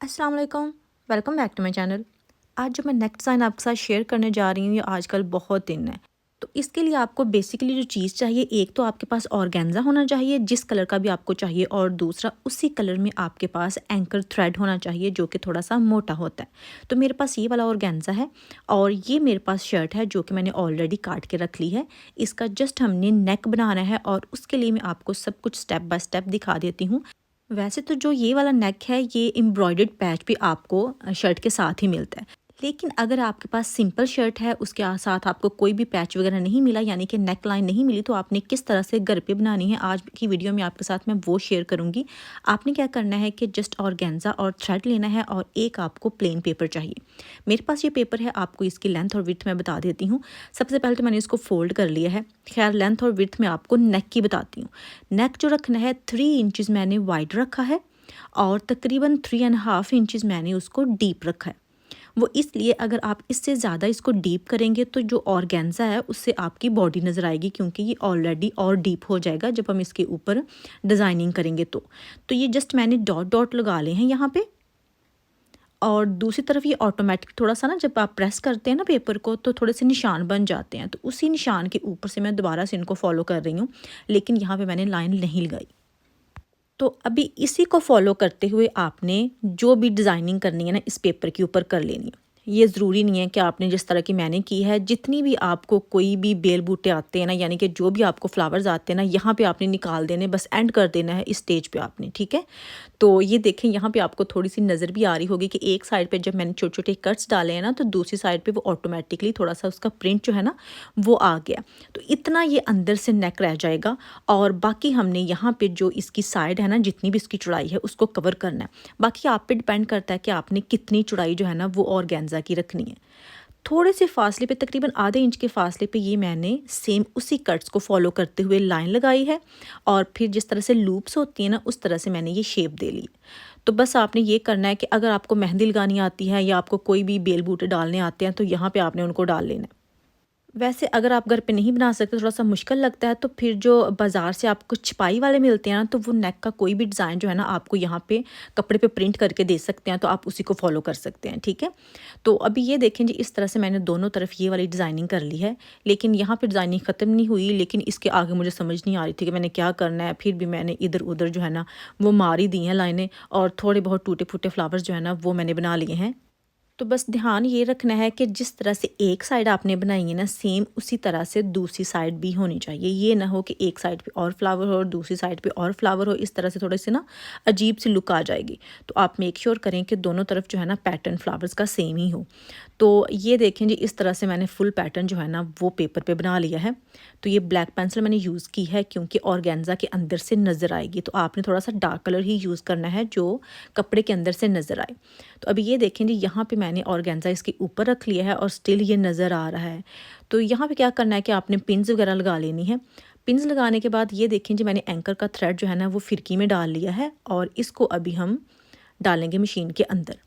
अस्सलाम वालेकुम, welcome back to my channel. आज जो मैं नेक डिज़ाइन आपके साथ शेयर करने जा रही हूँ, ये आजकल बहुत इन है। तो इसके लिए आपको बेसिकली जो चीज़ चाहिए, एक तो आपके पास ऑर्गेन्जा होना चाहिए जिस कलर का भी आपको चाहिए, और दूसरा उसी कलर में आपके पास एंकर थ्रेड होना चाहिए जो कि थोड़ा सा मोटा होता है। तो मेरे पास ये वाला ऑर्गेन्जा है और ये मेरे पास शर्ट है जो कि मैंने ऑलरेडी काट के रख ली है। इसका जस्ट हमने नेक बनाना है और उसके लिए मैं आपको सब कुछ स्टेप बाय स्टेप दिखा देती हूँ। वैसे तो जो ये वाला नेक है, ये एम्ब्रॉयडर्ड पैच भी आपको शर्ट के साथ ही मिलता है। लेकिन अगर आपके पास सिंपल शर्ट है, उसके साथ आपको कोई भी पैच वगैरह नहीं मिला, यानी कि नेक लाइन नहीं मिली, तो आपने किस तरह से घर पे बनानी है, आज की वीडियो में आपके साथ मैं वो शेयर करूँगी। आपने क्या करना है कि जस्ट ऑर्गेन्जा और थ्रेड लेना है और एक आपको प्लेन पेपर चाहिए। मेरे पास ये पेपर है, आपको इसकी लेंथ और विड्थ मैं बता देती हूँ। सबसे पहले तो मैंने इसको फोल्ड कर लिया है। खैर, लेंथ और विड्थ में आपको नेक की बताती हूँ। नेक जो रखना है 3 इंचज़ मैंने वाइड रखा है और तकरीबन 3.5 इंचज़ मैंने उसको डीप रखा है। वो इसलिए, अगर आप इससे ज़्यादा इसको डीप करेंगे तो जो ऑर्गेन्जा है उससे आपकी बॉडी नज़र आएगी, क्योंकि ये ऑलरेडी और डीप हो जाएगा जब हम इसके ऊपर डिज़ाइनिंग करेंगे। तो ये जस्ट मैंने डॉट डॉट लगा ले हैं यहाँ पे। और दूसरी तरफ ये ऑटोमेटिक थोड़ा सा ना, जब आप प्रेस करते हैं ना पेपर को, तो थोड़े से निशान बन जाते हैं। तो उसी निशान के ऊपर से मैं दोबारा से इनको फॉलो कर रही हूँ, लेकिन यहाँ पे मैंने लाइन नहीं लगाई। तो अभी इसी को फॉलो करते हुए आपने जो भी डिज़ाइनिंग करनी है ना, इस पेपर के ऊपर कर लेनी है। ये ज़रूरी नहीं है कि आपने जिस तरह की मैंने की है, जितनी भी आपको कोई भी बेल बूटे आते हैं ना, यानी कि जो भी आपको फ्लावर्स आते हैं ना, यहाँ पे आपने निकाल देने, बस एंड कर देना है इस स्टेज पे आपने, ठीक है। तो ये देखें, यहाँ पे आपको थोड़ी सी नज़र भी आ रही होगी कि एक साइड पे जब मैंने छोटे छोटे कट्स डाले हैं ना, तो दूसरी साइड पे वो ऑटोमेटिकली थोड़ा सा उसका प्रिंट जो है ना वो आ गया। तो इतना ये अंदर से नेक रह जाएगा और बाकी हमने यहाँ पे जो इसकी साइड है ना, जितनी भी इसकी चौड़ाई है उसको कवर करना है। बाकी आप पे डिपेंड करता है कि आपने कितनी चौड़ाई जो है ना वो ऑर्गेन्जा की रखनी है। थोड़े से फासले पे, तकरीबन आधे इंच के फासले पे, ये मैंने सेम उसी कट्स को फॉलो करते हुए लाइन लगाई है और फिर जिस तरह से लूप्स होती है ना, उस तरह से मैंने ये शेप दे ली। तो बस आपने ये करना है कि अगर आपको मेहंदी लगानी आती है या आपको कोई भी बेल बूटे डालने आते हैं, तो यहाँ पे आपने उनको डाल लेना है। वैसे अगर आप घर पे नहीं बना सकते, थोड़ा सा मुश्किल लगता है, तो फिर जो बाज़ार से आपको छपाई वाले मिलते हैं ना, तो वो नेक का कोई भी डिज़ाइन जो है ना, आपको यहाँ पे कपड़े पे प्रिंट करके दे सकते हैं, तो आप उसी को फॉलो कर सकते हैं, ठीक है। तो अभी ये देखें जी, इस तरह से मैंने दोनों तरफ ये वाली डिज़ाइनिंग कर ली है। लेकिन यहाँ पे डिज़ाइनिंग ख़त्म नहीं हुई, लेकिन इसके आगे मुझे समझ नहीं आ रही थी कि मैंने क्या करना है। फिर भी मैंने इधर उधर जो है ना वो मार ही दी हैं लाइनें, और थोड़े बहुत टूटे फूटे फ्लावर्स जो है ना वो मैंने बना लिए हैं। तो बस ध्यान ये रखना है कि जिस तरह से एक साइड आपने बनाई है ना, सेम उसी तरह से दूसरी साइड भी होनी चाहिए। ये ना हो कि एक साइड पे और फ्लावर हो और दूसरी साइड पे और फ्लावर हो, इस तरह से थोड़े से ना अजीब सी लुक आ जाएगी। तो आप मेक श्योर करें कि दोनों तरफ जो है ना पैटर्न फ्लावर्स का सेम ही हो। तो ये देखें जी, इस तरह से मैंने फुल पैटर्न जो है ना वो पेपर पे बना लिया है। तो ये ब्लैक पेंसिल मैंने यूज़ की है क्योंकि ऑर्गेन्जा के अंदर से नज़र आएगी, तो आपने थोड़ा सा डार्क कलर ही यूज़ करना है जो कपड़े के अंदर से नज़र आए। तो अभी ये देखें जी, यहाँ पे मैंने ऑर्गेन्जा इसके ऊपर रख लिया है और स्टिल ये नज़र आ रहा है। तो यहाँ पे क्या करना है कि आपने पिन्स वगैरह लगा लेनी है। पिन्स लगाने के बाद ये देखें जी, मैंने एंकर का थ्रेड जो है ना वो फिरकी में डाल लिया है और इसको अभी हम डालेंगे मशीन के अंदर।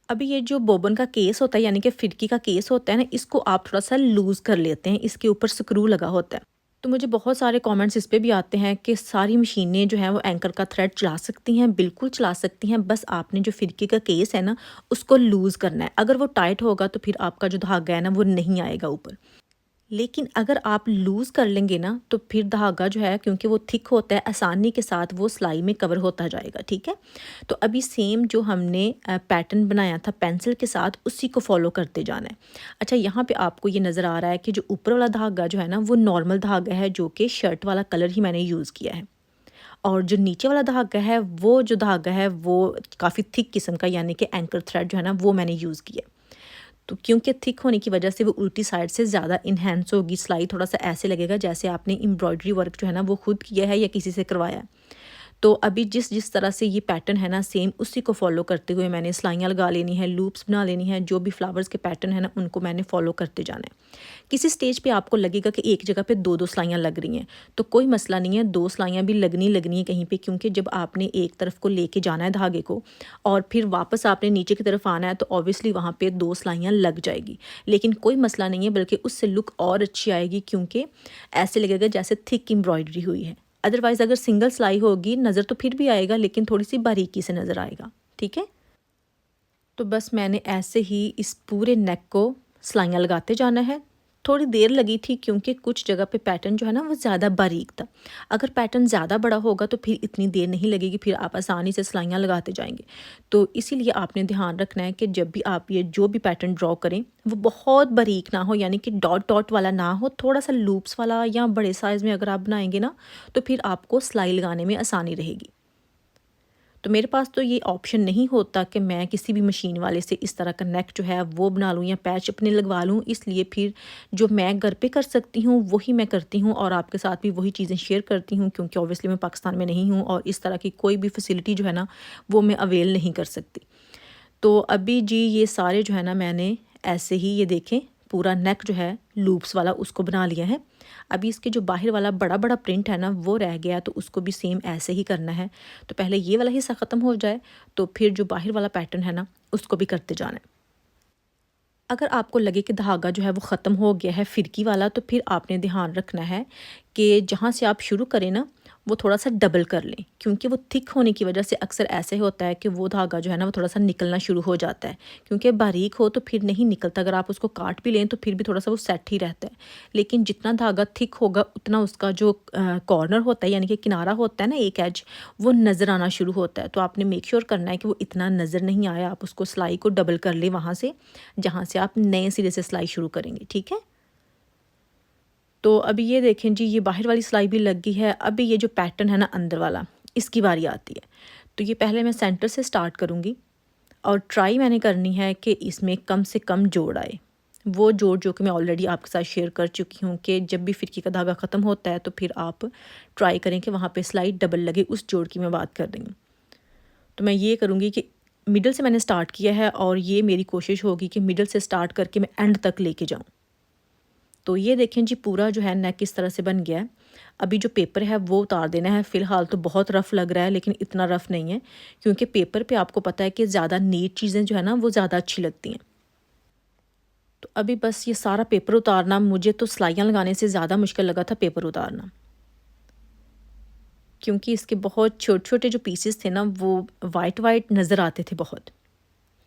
अभी ये जो बोबन का केस होता है, यानी कि फिरकी का केस होता है ना, इसको आप थोड़ा सा लूज़ कर लेते हैं। इसके ऊपर स्क्रू लगा होता है। तो मुझे बहुत सारे कमेंट्स इस पे भी आते हैं कि सारी मशीनें जो हैं वो एंकर का थ्रेड चला सकती हैं। बिल्कुल चला सकती हैं, बस आपने जो फिरकी का केस है ना उसको लूज़ करना है। अगर वो टाइट होगा तो फिर आपका जो धागा है ना वो नहीं आएगा ऊपर। लेकिन अगर आप लूज़ कर लेंगे ना, तो फिर धागा जो है, क्योंकि वो थिक होता है, आसानी के साथ वो सिलाई में कवर होता जाएगा, ठीक है। तो अभी सेम जो हमने पैटर्न बनाया था पेंसिल के साथ, उसी को फॉलो करते जाना है। अच्छा, यहाँ पे आपको ये नज़र आ रहा है कि जो ऊपर वाला धागा जो है ना वो नॉर्मल धागा है, जो कि शर्ट वाला कलर ही मैंने यूज़ किया है। और जो नीचे वाला धागा है, वो जो धागा है वो काफ़ी थिक किस्म का, यानी कि एंकर थ्रेड जो है ना वो मैंने यूज़ किया। तो क्योंकि थिक होने की वजह से वो उल्टी साइड से ज़्यादा इन्हेंस होगी, सिलाई थोड़ा सा ऐसे लगेगा जैसे आपने एम्ब्रॉयडरी वर्क जो है ना वो खुद किया है या किसी से करवाया है। तो अभी जिस जिस तरह से ये पैटर्न है ना, सेम उसी को फॉलो करते हुए मैंने सिलाइयाँ लगा लेनी है, लूप्स बना लेनी है। जो भी फ्लावर्स के पैटर्न है ना उनको मैंने फॉलो करते जाना है। किसी स्टेज पे आपको लगेगा कि एक जगह पे दो दो सिलाइयाँ लग रही हैं, तो कोई मसला नहीं है, दो सिलाइयाँ भी लगनी है कहीं पे, क्योंकि जब आपने एक तरफ को लेके जाना है धागे को और फिर वापस आपने नीचे की तरफ आना है, तो ऑब्वियसली वहाँ पे दो सिलाइयाँ लग जाएगी। लेकिन कोई मसला नहीं है, बल्कि उससे लुक और अच्छी आएगी, क्योंकि ऐसे लगेगा जैसे थिक एम्ब्रॉयडरी हुई है। अदरवाइज़ अगर सिंगल सिलाई होगी, नज़र तो फिर भी आएगा, लेकिन थोड़ी सी बारीकी से नज़र आएगा, ठीक है। तो बस मैंने ऐसे ही इस पूरे नेक को सिलाइयाँ लगाते जाना है। थोड़ी देर लगी थी क्योंकि कुछ जगह पे पैटर्न जो है ना वो ज़्यादा बारीक था। अगर पैटर्न ज़्यादा बड़ा होगा तो फिर इतनी देर नहीं लगेगी, फिर आप आसानी से सिलाइयाँ लगाते जाएंगे। तो इसीलिए आपने ध्यान रखना है कि जब भी आप ये जो भी पैटर्न ड्रॉ करें वो बहुत बारीक ना हो, यानी कि डॉट डॉट वाला ना हो, थोड़ा सा लूप्स वाला या बड़े साइज़ में अगर आप बनाएंगे ना तो फिर आपको सिलाई लगाने में आसानी रहेगी। तो मेरे पास तो ये ऑप्शन नहीं होता कि मैं किसी भी मशीन वाले से इस तरह का नेक जो है वो बना लूँ या पैच अपने लगवा लूँ, इसलिए फिर जो मैं घर पे कर सकती हूँ वही मैं करती हूँ और आपके साथ भी वही चीज़ें शेयर करती हूँ, क्योंकि ऑब्वियसली मैं पाकिस्तान में नहीं हूँ और इस तरह की कोई भी फैसिलिटी जो है ना वो मैं अवेल नहीं कर सकती। तो अभी जी ये सारे जो है ना मैंने ऐसे ही ये देखें पूरा नेक जो है लूप्स वाला उसको बना लिया है। अभी इसके जो बाहर वाला बड़ा बड़ा प्रिंट है ना वो रह गया, तो उसको भी सेम ऐसे ही करना है। तो पहले ये वाला हिस्सा ख़त्म हो जाए तो फिर जो बाहर वाला पैटर्न है ना उसको भी करते जाना है। अगर आपको लगे कि धागा जो है वो ख़त्म हो गया है फिरकी वाला, तो फिर आपने ध्यान रखना है कि जहाँ से आप शुरू करें ना वो थोड़ा सा डबल कर लें, क्योंकि वो थिक होने की वजह से अक्सर ऐसे होता है कि वो धागा जो है ना वो थोड़ा सा निकलना शुरू हो जाता है, क्योंकि बारीक हो तो फिर नहीं निकलता। अगर आप उसको काट भी लें तो फिर भी थोड़ा सा वो सेट ही रहता है, लेकिन जितना धागा थिक होगा उतना उसका जो कॉर्नर होता है यानी कि किनारा होता है ना एक एज, वो नज़र आना शुरू होता है। तो आपने मेक श्योर करना है कि वो इतना नज़र नहीं आया, आप उसको सिलाई को डबल कर लें वहाँ से जहाँ से आप नए सिरे से सिलाई शुरू करेंगे, ठीक है। तो अभी ये देखें जी ये बाहर वाली सिलाई भी लग गई है। अभी ये जो पैटर्न है ना अंदर वाला, इसकी बारी आती है। तो ये पहले मैं सेंटर से स्टार्ट करूँगी और ट्राई मैंने करनी है कि इसमें कम से कम जोड़ आए। वो जोड़ जो कि मैं ऑलरेडी आपके साथ शेयर कर चुकी हूँ कि जब भी फिरकी का धागा ख़त्म होता है तो फिर आप ट्राई करें कि वहाँ पे सिलाई डबल लगे, उस जोड़ की मैं बात कर रही हूँ। तो मैं ये करूँगी कि मिडल से मैंने स्टार्ट किया है और ये मेरी कोशिश होगी कि मिडल से स्टार्ट करके मैं एंड तक लेके जाऊँ। तो ये देखें जी पूरा जो है नेक इस तरह से बन गया है। अभी जो पेपर है वो उतार देना है। फ़िलहाल तो बहुत रफ़ लग रहा है लेकिन इतना रफ़ नहीं है, क्योंकि पेपर पे आपको पता है कि ज़्यादा नीट चीज़ें जो है ना वो ज़्यादा अच्छी लगती हैं। तो अभी बस ये सारा पेपर उतारना, मुझे तो सिलाइयाँ लगाने से ज़्यादा मुश्किल लगा था पेपर उतारना, क्योंकि इसके बहुत छोटे छोटे जो पीसेस थे ना वो वाइट वाइट नज़र आते थे बहुत,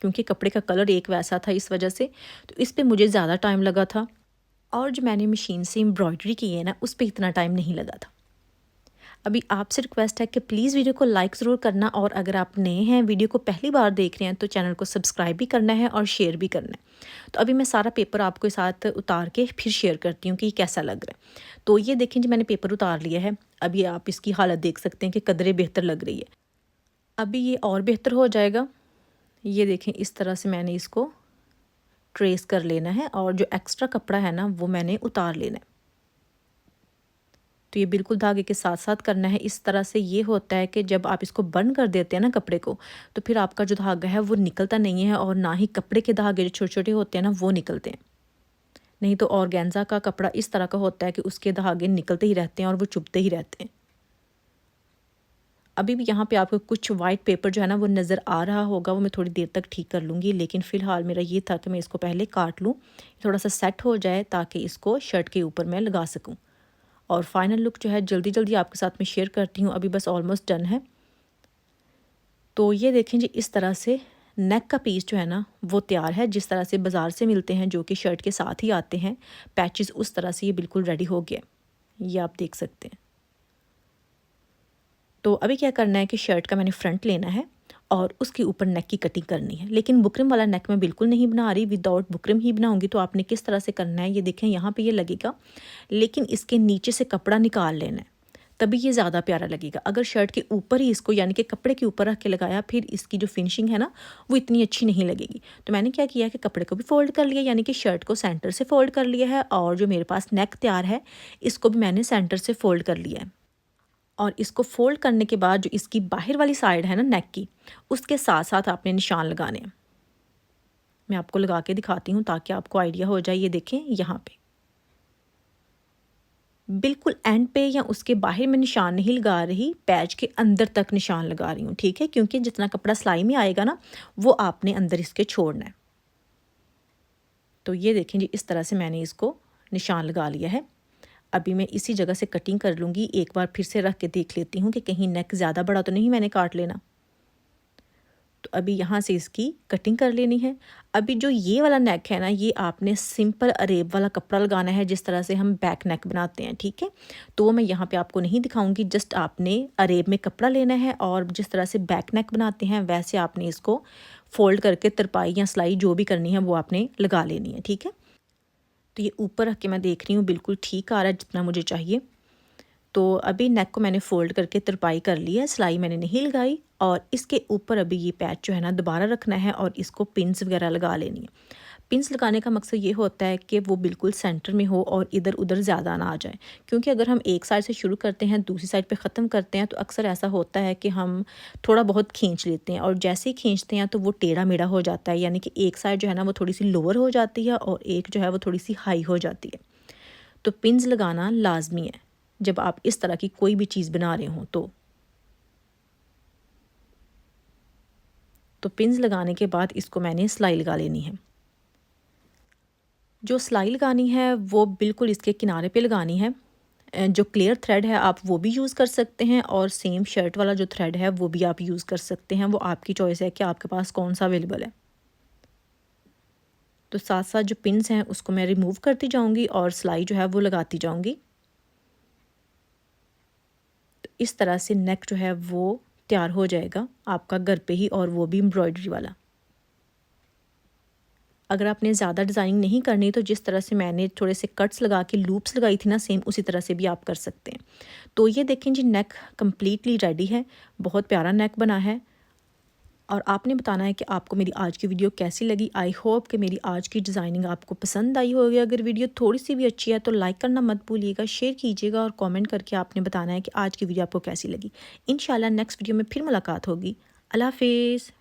क्योंकि कपड़े का कलर एक वैसा था इस वजह से। तो इस पे मुझे ज़्यादा टाइम लगा था और जो मैंने मशीन से एम्ब्रॉयडरी की है ना उस पर इतना टाइम नहीं लगा था। अभी आपसे रिक्वेस्ट है कि प्लीज़ वीडियो को लाइक ज़रूर करना, और अगर आप नए हैं वीडियो को पहली बार देख रहे हैं तो चैनल को सब्सक्राइब भी करना है और शेयर भी करना है। तो अभी मैं सारा पेपर आपके साथ उतार के फिर शेयर करती हूँ कि कैसा लग रहा है। तो ये देखें जी मैंने पेपर उतार लिया है। अभी आप इसकी हालत देख सकते हैं कि कदरे बेहतर लग रही है। अभी ये और बेहतर हो जाएगा। ये देखें इस तरह से मैंने इसको ट्रेस कर लेना है और जो एक्स्ट्रा कपड़ा है ना वो मैंने उतार लेना है। तो ये बिल्कुल धागे के साथ साथ करना है। इस तरह से ये होता है कि जब आप इसको बंद कर देते हैं ना कपड़े को, तो फिर आपका जो धागा है वो निकलता नहीं है और ना ही कपड़े के धागे जो छोटे छोटे होते हैं ना वो निकलते हैं। नहीं तो ऑर्गेन्जा का कपड़ा इस तरह का होता है कि उसके धागे निकलते ही रहते हैं और वो चुभते ही रहते हैं। अभी भी यहाँ पे आपको कुछ वाइट पेपर जो है ना वो नज़र आ रहा होगा, वो मैं थोड़ी देर तक ठीक कर लूँगी, लेकिन फ़िलहाल मेरा ये था कि मैं इसको पहले काट लूँ, थोड़ा सा सेट हो जाए ताकि इसको शर्ट के ऊपर मैं लगा सकूँ। और फाइनल लुक जो है जल्दी जल्दी आपके साथ में शेयर करती हूँ। अभी बस ऑलमोस्ट डन है। तो ये देखें जी इस तरह से नेक का पीस जो है ना वो तैयार है, जिस तरह से बाज़ार से मिलते हैं जो कि शर्ट के साथ ही आते हैं पैचेस, उस तरह से ये बिल्कुल रेडी हो गया। ये आप देख सकते हैं। तो अभी क्या करना है कि शर्ट का मैंने फ्रंट लेना है और उसके ऊपर नेक की कटिंग करनी है, लेकिन बुकरम वाला नेक मैं बिल्कुल नहीं बना रही, विदाउट बुकरम ही बनाऊंगी। तो आपने किस तरह से करना है ये देखें, यहाँ पे ये लगेगा, लेकिन इसके नीचे से कपड़ा निकाल लेना है, तभी ये ज़्यादा प्यारा लगेगा। अगर शर्ट के ऊपर ही इसको यानी कि कपड़े के ऊपर रख के लगाया फिर इसकी जो फिनिशिंग है ना वो इतनी अच्छी नहीं लगेगी। तो मैंने क्या किया कि कपड़े को भी फोल्ड कर लिया, यानी कि शर्ट को सेंटर से फोल्ड कर लिया है और जो मेरे पास नेक तैयार है इसको भी मैंने सेंटर से फोल्ड कर लिया है। और इसको फोल्ड करने के बाद जो इसकी बाहर वाली साइड है ना नेक की, उसके साथ साथ आपने निशान लगाने हैं। मैं आपको लगा के दिखाती हूँ ताकि आपको आइडिया हो जाए। ये देखें यहाँ पे बिल्कुल एंड पे या उसके बाहर में निशान नहीं लगा रही, पैच के अंदर तक निशान लगा रही हूँ, ठीक है, क्योंकि जितना कपड़ा सिलाई में आएगा ना वो आपने अंदर इसके छोड़ना है। तो ये देखें जी इस तरह से मैंने इसको निशान लगा लिया है। अभी मैं इसी जगह से कटिंग कर लूँगी। एक बार फिर से रख के देख लेती हूँ कि कहीं नेक ज़्यादा बड़ा तो नहीं मैंने काट लेना। तो अभी यहाँ से इसकी कटिंग कर लेनी है। अभी जो ये वाला नेक है ना, ये आपने सिंपल अरेब वाला कपड़ा लगाना है, जिस तरह से हम बैक नेक बनाते हैं, ठीक है। तो मैं यहाँ पे आपको नहीं दिखाऊंगी, जस्ट आपने अरेब में कपड़ा लेना है और जिस तरह से बैक नेक बनाते हैं वैसे आपने इसको फोल्ड करके तरपाई या सिलाई जो भी करनी है वो आपने लगा लेनी है, ठीक है। तो ये ऊपर रख के मैं देख रही हूँ बिल्कुल ठीक आ रहा है जितना मुझे चाहिए। तो अभी नेक को मैंने फ़ोल्ड करके तरपाई कर ली है, सिलाई मैंने नहीं लगाई। और इसके ऊपर अभी ये पैच जो है ना दोबारा रखना है और इसको पिन्स वगैरह लगा लेनी है। पिन्स लगाने का मकसद ये होता है कि वो बिल्कुल सेंटर में हो और इधर उधर ज़्यादा ना आ जाए, क्योंकि अगर हम एक साइड से शुरू करते हैं दूसरी साइड पे ख़त्म करते हैं तो अक्सर ऐसा होता है कि हम थोड़ा बहुत खींच लेते हैं और जैसे ही खींचते हैं तो वो टेढ़ा मेढ़ा हो जाता है, यानी कि एक साइड जो है ना वो थोड़ी सी लोअर हो जाती है और एक जो है वो थोड़ी सी हाई हो जाती है। तो पिन्स लगाना लाजमी है जब आप इस तरह की कोई भी चीज़ बना रहे हों। तो पिन्स लगाने के बाद इसको मैंने सिलाई लगा लेनी है। जो सिलाई लगानी है वो बिल्कुल इसके किनारे पे लगानी है। जो क्लियर थ्रेड है आप वो भी यूज़ कर सकते हैं और सेम शर्ट वाला जो थ्रेड है वो भी आप यूज़ कर सकते हैं, वो आपकी चॉइस है कि आपके पास कौन सा अवेलेबल है। तो साथ साथ जो पिन्स हैं उसको मैं रिमूव करती जाऊंगी और सिलाई जो है वो लगाती जाऊंगी। तो इस तरह से नेक जो है वो तैयार हो जाएगा आपका घर पे ही, और वो भी एम्ब्रॉयडरी वाला। अगर आपने ज़्यादा डिज़ाइनिंग नहीं करनी तो जिस तरह से मैंने थोड़े से कट्स लगा के लूप्स लगाई थी ना, सेम उसी तरह से भी आप कर सकते हैं। तो ये देखें जी, नेक कम्प्लीटली रेडी है, बहुत प्यारा नेक बना है। और आपने बताना है कि आपको मेरी आज की वीडियो कैसी लगी। आई होप कि मेरी आज की डिज़ाइनिंग आपको पसंद आई होगी। अगर वीडियो थोड़ी सी भी अच्छी है तो लाइक करना मत भूलिएगा, शेयर कीजिएगा और कमेंट करके आपने बताना है कि आज की वीडियो आपको कैसी लगी। इंशाल्लाह नेक्स्ट वीडियो में फिर मुलाकात होगी। अल्लाह हाफिज़।